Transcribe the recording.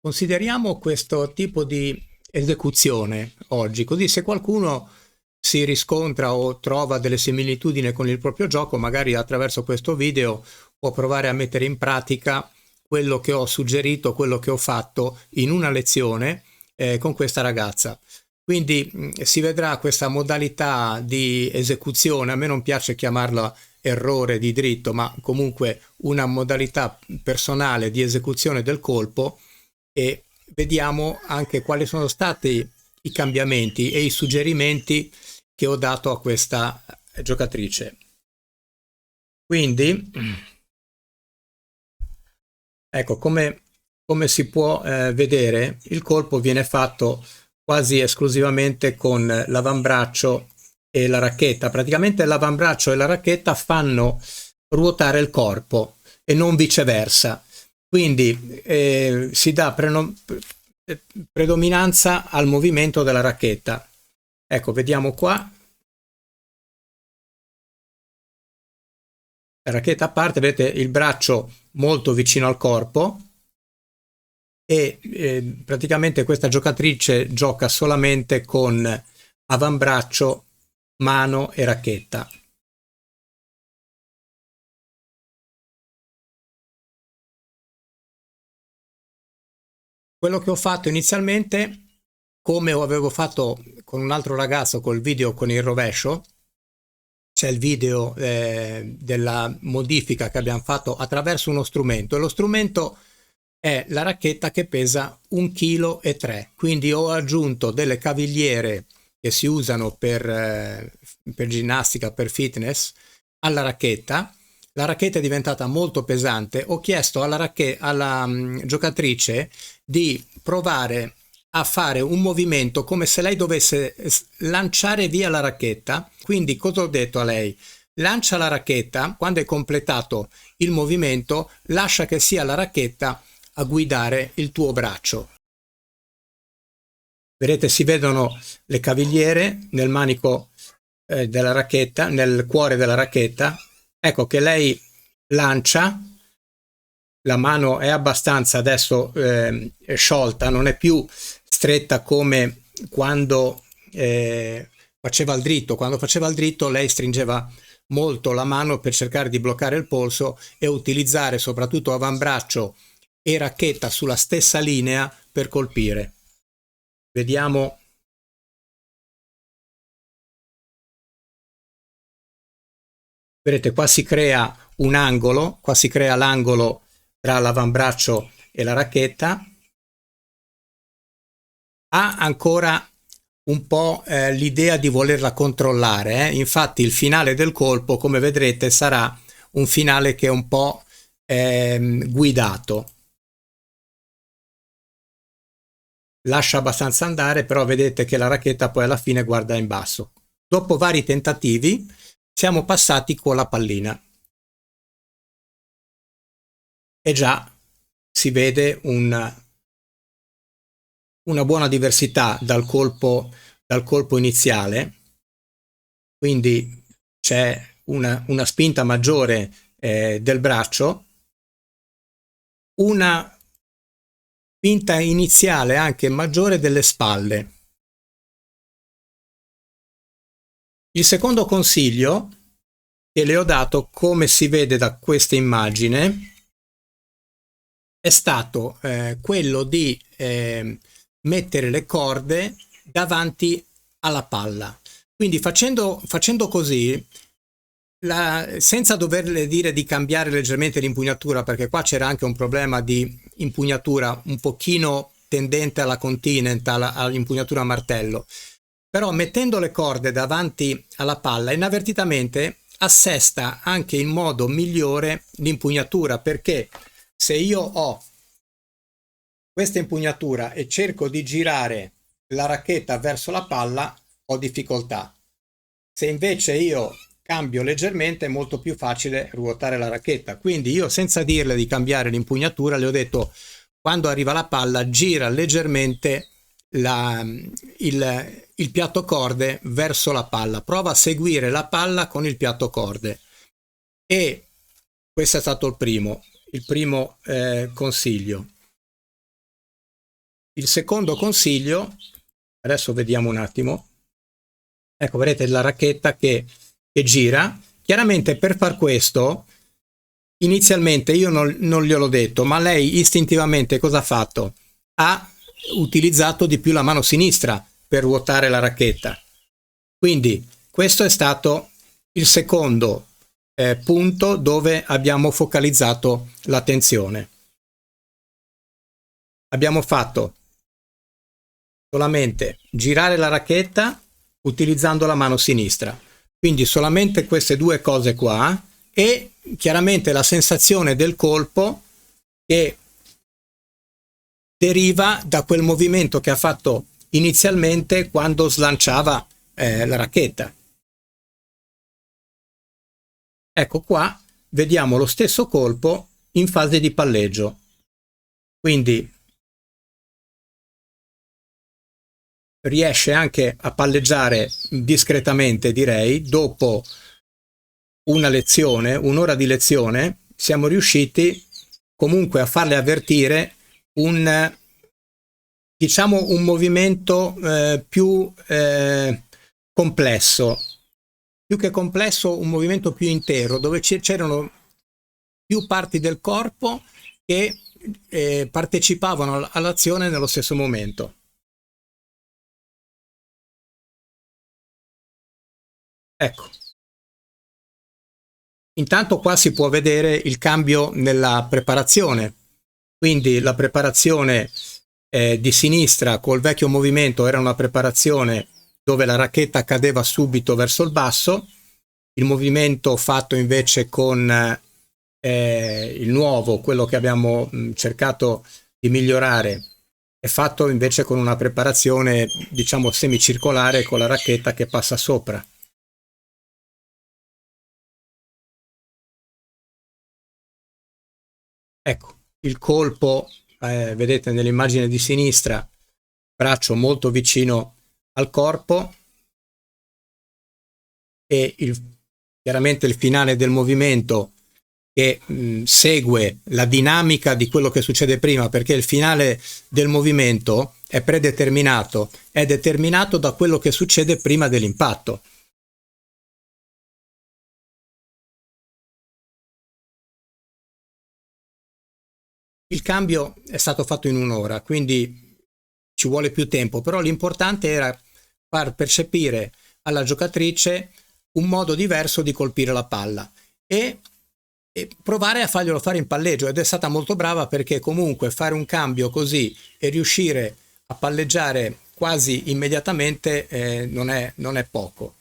Consideriamo questo tipo di esecuzione oggi, così se qualcuno si riscontra o trova delle similitudini con il proprio gioco, magari attraverso questo video può provare a mettere in pratica quello che ho suggerito, quello che ho fatto in una lezione con questa ragazza. Quindi si vedrà questa modalità di esecuzione, a me non piace chiamarla errore di dritto, ma comunque una modalità personale di esecuzione del colpo, e vediamo anche quali sono stati i cambiamenti e i suggerimenti che ho dato a questa giocatrice. Quindi, ecco, come si può vedere, il colpo viene fatto quasi esclusivamente con l'avambraccio e la racchetta. Praticamente l'avambraccio e la racchetta fanno ruotare il corpo e non viceversa. Quindi si dà predominanza al movimento della racchetta. Ecco, vediamo qua. La racchetta a parte, vedete il braccio molto vicino al corpo e praticamente questa giocatrice gioca solamente con avambraccio, mano e racchetta. Quello che ho fatto inizialmente, come avevo fatto con un altro ragazzo col video con il rovescio, c'è il video della modifica che abbiamo fatto attraverso uno strumento, e lo strumento è la racchetta che pesa 1,3 kg, quindi ho aggiunto delle cavigliere che si usano per ginnastica, per fitness, alla racchetta. La racchetta è diventata molto pesante, ho chiesto alla giocatrice di provare a fare un movimento come se lei dovesse lanciare via la racchetta. Quindi cosa ho detto a lei? Lancia la racchetta, quando è completato il movimento, lascia che sia la racchetta a guidare il tuo braccio. Vedete, si vedono le cavigliere nel manico della racchetta, nel cuore della racchetta. Ecco che lei lancia, la mano è abbastanza adesso sciolta, non è più stretta come quando faceva il dritto. Quando faceva il dritto lei stringeva molto la mano per cercare di bloccare il polso e utilizzare soprattutto avambraccio e racchetta sulla stessa linea per colpire. Vediamo. Vedete, qua si crea un angolo, qua si crea l'angolo tra l'avambraccio e la racchetta. Ha ancora un po' l'idea di volerla controllare, eh? Infatti il finale del colpo, come vedrete, sarà un finale che è un po' guidato. Lascia abbastanza andare, però vedete che la racchetta poi alla fine guarda in basso. Dopo vari tentativi siamo passati con la pallina e già si vede una buona diversità dal colpo iniziale, quindi c'è una spinta maggiore del braccio, una spinta iniziale anche maggiore delle spalle. Il secondo consiglio che le ho dato, come si vede da questa immagine, è stato quello di mettere le corde davanti alla palla. Quindi facendo così, senza doverle dire di cambiare leggermente l'impugnatura, perché qua c'era anche un problema di impugnatura un pochino tendente alla Continental, all'impugnatura a martello, però mettendo le corde davanti alla palla inavvertitamente assesta anche in modo migliore l'impugnatura, perché se io ho questa impugnatura e cerco di girare la racchetta verso la palla, ho difficoltà. Se invece io cambio leggermente è molto più facile ruotare la racchetta. Quindi io, senza dirle di cambiare l'impugnatura, le ho detto: quando arriva la palla gira leggermente il piatto corde verso la palla, prova a seguire la palla con il piatto corde. E questo è stato il primo consiglio. il secondo consiglio, adesso vediamo un attimo, ecco, vedete la racchetta che gira. Chiaramente per far questo, inizialmente io non gliel'ho detto, ma lei istintivamente cosa ha fatto? Ha utilizzato di più la mano sinistra per ruotare la racchetta. Quindi questo è stato il secondo punto dove abbiamo focalizzato l'attenzione. Abbiamo fatto solamente girare la racchetta utilizzando la mano sinistra. Quindi solamente queste due cose qua e chiaramente la sensazione del colpo che deriva da quel movimento che ha fatto inizialmente quando slanciava la racchetta. Ecco qua, vediamo lo stesso colpo in fase di palleggio. Quindi riesce anche a palleggiare discretamente, direi. Dopo una lezione, un'ora di lezione, siamo riusciti comunque a farle avvertire diciamo un movimento più complesso. Più che complesso, un movimento più intero, dove c'erano più parti del corpo che partecipavano all'azione nello stesso momento. Ecco. Intanto qua si può vedere il cambio nella preparazione. Quindi la preparazione di sinistra col vecchio movimento era una preparazione dove la racchetta cadeva subito verso il basso. Il movimento fatto invece con il nuovo, quello che abbiamo cercato di migliorare, è fatto invece con una preparazione, diciamo, semicircolare con la racchetta che passa sopra. Ecco, il colpo, vedete nell'immagine di sinistra, braccio molto vicino al corpo e chiaramente il finale del movimento che segue la dinamica di quello che succede prima, perché il finale del movimento è predeterminato, è determinato da quello che succede prima dell'impatto. Il cambio è stato fatto in un'ora, quindi ci vuole più tempo, però l'importante era far percepire alla giocatrice un modo diverso di colpire la palla e provare a farglielo fare in palleggio, ed è stata molto brava, perché comunque fare un cambio così e riuscire a palleggiare quasi immediatamente non è poco.